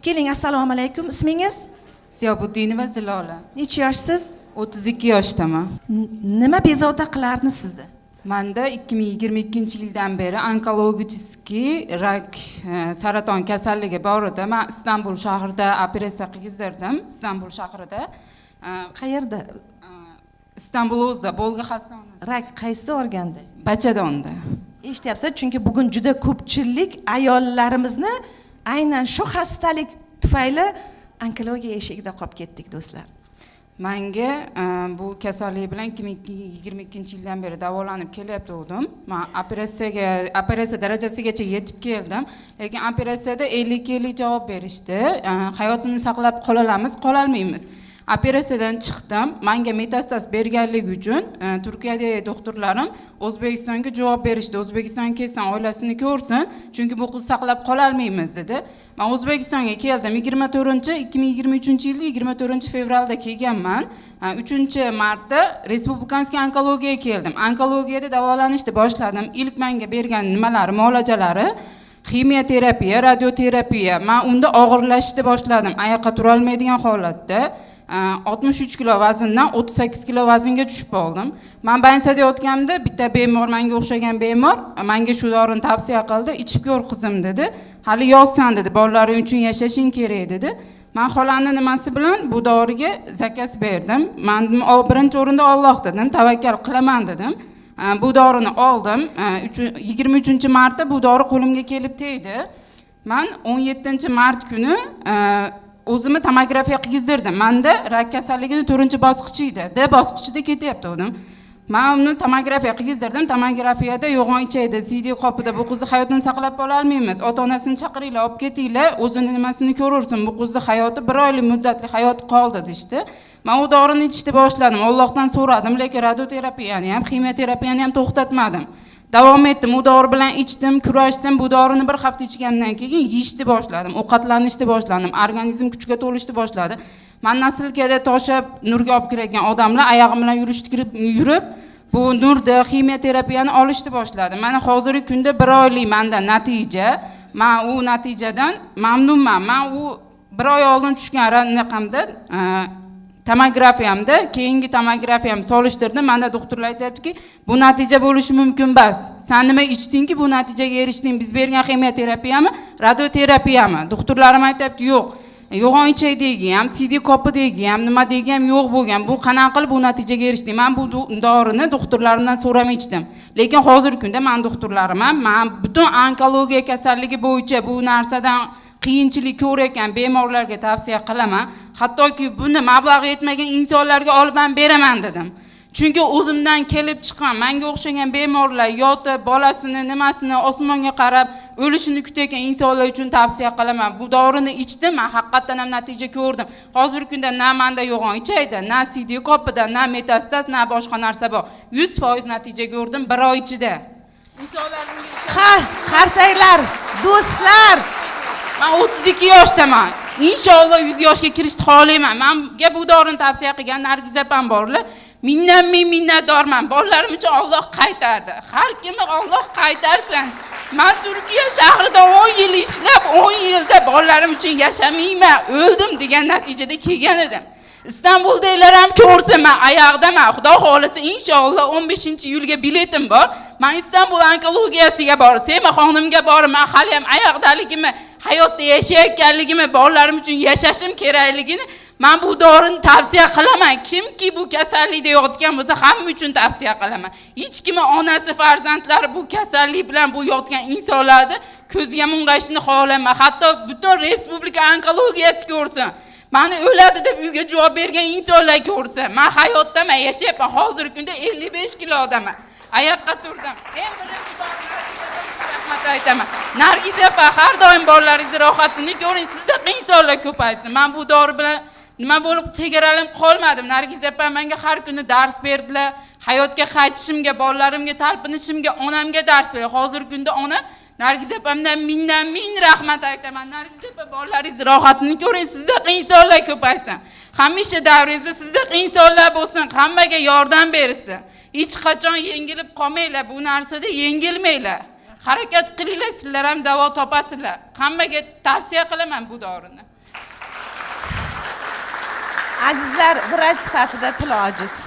Keling, assalomu alaykum. Ismingiz? Ziyobuddinova Zilola. Necha yoshsiz? 32 yoshdaman. Nima bezovta qilardi sizni? Menda 2022-yildan beri onkologicheskiy rak, saraton kasalligi bor edi. Men Istanbul shahrida operatsiya qildirdim. Istanbul shahrida. Qayerda? Istanbul o'zida Bolga xastonasi. Rak qaysi organda? Bachadonda. Eshityapsiz, chunki bugun juda ko'pchilik ayollarimizni aynan shu xastalik tufayli onkologiya eshigida qolib ketdik, do'stlar. Menga bu kasallik bilan 2022-yildan beri davolanib kelyaptim. Men operatsiya darajasigacha yetib keldim, lekin operatsiyada 50-50 javob berishdi. Hayotini saqlab qolamiz, qololmaymiz. Operatsiyadan chiqdim. Menga metastaz berganligi uchun Turkiyadagi doktorlarim O'zbekistonga javob berishdi. O'zbekistonga kelsin, oilasini ko'rsin, chunki bu qiz saqlab qololmaymiz dedi. Men O'zbekistonga keldim. 2023-yilda 24-fevralda kelganman. 3-martda Respublikanskiy onkologiyaga keldim. Onkologiyada davolanishni boshladim. Ilk menga bergan nimalari, muolajalari kimyoterapiya, radioterapiya. Men unda og'irlashishni boshladim. Oyoqqa tura olmaydigan holatda 63 kilo vazndan 38 kilo vaznga tushib qoldim. Men Bansada yotganimda bitta bemor, menga o'xshagan bemor, menga shu dorini tavsiya qildi. Ichib ko'r qizim dedi. Hali yoshsan dedi, bolalaring uchun yashashing kerak dedi. Men xolani nimasi bilan bu doriga zakaz berdim. Men birinchi o'rinda Alloh dedim, tavakkal qilaman dedim. Bu dorini oldim. 23-martda bu dori qo'limga kelib tegdi. Men 17-mart kuni o'zimni tomografiya qildirdim. Menda rak kasalligining 4-bosqichi edi. D bosqichida ketyapti o'zim. Men uni tomografiya qildirdim. Tomografiyada yo'g'on ichaydi, CD qopida bu qizni hayotini saqlab qola olmaymiz. Ota-onasini chaqiringlar, olib ketinglar, o'zini nimasini ko'rursin. Bu qizni hayoti 1 oylik muddatli hayoti qoldi dedi. Men u dorini ichishni boshladim. Allohdan so'radim, lekin radioterapiyani ham, kimyoterapiyani ham to'xtatmadim. Davom etdim, u dori bilan ichdim, kurashdim. Bu dorini 1 hafta ichgandan keyin yeyishni boshladim, ovqatlanishni boshladim, organizm kuchga to'lishni boshladi. Men naslkada toshib nurga olib kirgan odamlar oyog'im bilan yurib, bu nurda kimyoterapiyani olishni boshladim. Mana hozirgi kunda 1 oylik menda natija. Men u natijadan mamnunman. Men u 1 oy oldin tushgan raqamda tomografiyamda, keyingi tomografiyam solishtirdim. Menda doktorlar aytayaptiki, bu natija bo'lishi mumkin emas. Sen nima ichdingki bu natijaga erishding? Biz bergan kimyoterapiyami, radioterapiyami? Doktorlarim aytayapti, yo'q. Yo'g'on ichaydagi ham, CD kopidagi ham, nima degi ham yo'q bo'lgan. Bu qanaqa qilib bu natijaga erishding? Men bu dorini doktorlarimdan so'ramay ichdim. Lekin hozirgi kunda men doktorlarim ham, men butun onkologiya kasalligi bo'yicha bu narsadan qiyinchilik ko'rayotgan bemorlarga tavsiya qilaman. Hattoki buni mablag'i yetmagan insonlarga olib beraman dedim. Chunki o'zimdan kelib chiqqan, menga o'xshagan bemorlar yotib, bolasini, nimasini osmonga qarab o'lishini kutayotgan insonlar uchun tavsiya qilaman. Bu dorini ichdim, men haqiqatan ham natija ko'rdim. Hozirgi kunda na menda yo'g'on ichaydi, na CD kopida, na metastaz, na boshqa narsa bor. 100% natija ko'rdim 1 oy ichida. Insonlarning qarsanglar, do'stlar. Men 32 yoshdaman. Inshaalloh 100 yoshga kirishni xohlayman. Menga bu dorini tavsiya qilgan Nargiz opam borlar. Minnatdorman. Bolalarim uchun Alloh qaytardi. Har kimni Alloh qaytarsin. Men Turkiya shahrida 10 yil ishlab, 10 yilda bolalarim uchun yashamayman, o'ldim degan natijada kelgan edim. Istanbuldagilar ham ko'rsin, men oyoqdaman. Xudo xolasa inshaalloh 15-iyulga biletim bor. Men Istanbul onkologiyasiga borsam, xonimga borib, men hali ham oyoqdaligimni, hayotda yashayotganligimni, bolalarim uchun yashashim kerakligini men bu dorini tavsiya qilaman. Kimki bu kasallikda yotgan bo'lsa, hamma uchun tavsiya qilaman. Hech kim onasi, farzandlari bu kasallik bilan bu yotgan insonlarni ko'ziga mung'ashni xohlamayman. Hatto butun respublika onkologiyasi ko'rsin. Meni o'ladi deb uyga javob bergan insonlar ko'rsa, men hayotdaman, yashayapman. Hozirgi kunda 55 kilodaman. Oyoqqa turdim. Eng birinchi bor rahmat aytaman. Nargiz opa, har doim bolalaringiz rohatini ko'ring, sizda insonlar ko'paysin. Men bu dori bilan nima bo'lib chegaralanib qolmadim. Nargiz opa menga har kuni dars berdilar. Hayotga qaytishimga, bolalarimga talpinishimga, onamga dars berdi. Hozirgi kunda onam Nargiz opamdan ming rahmat aytaman. Nargiz opa, bolalaringiz rohatini ko'ring, sizda insonlar ko'paysin. Hamisha davringizda sizda insonlar bo'lsin, hammaga yordam bersin. Hech qachon yengilib qolmanglar, bu narsada yengilmanglar. Harakat qilinglar, sizlar ham davo topasizlar. Hammaga tavsiya qilaman bu dorini. azizlar, vrach sifatida til ojiz.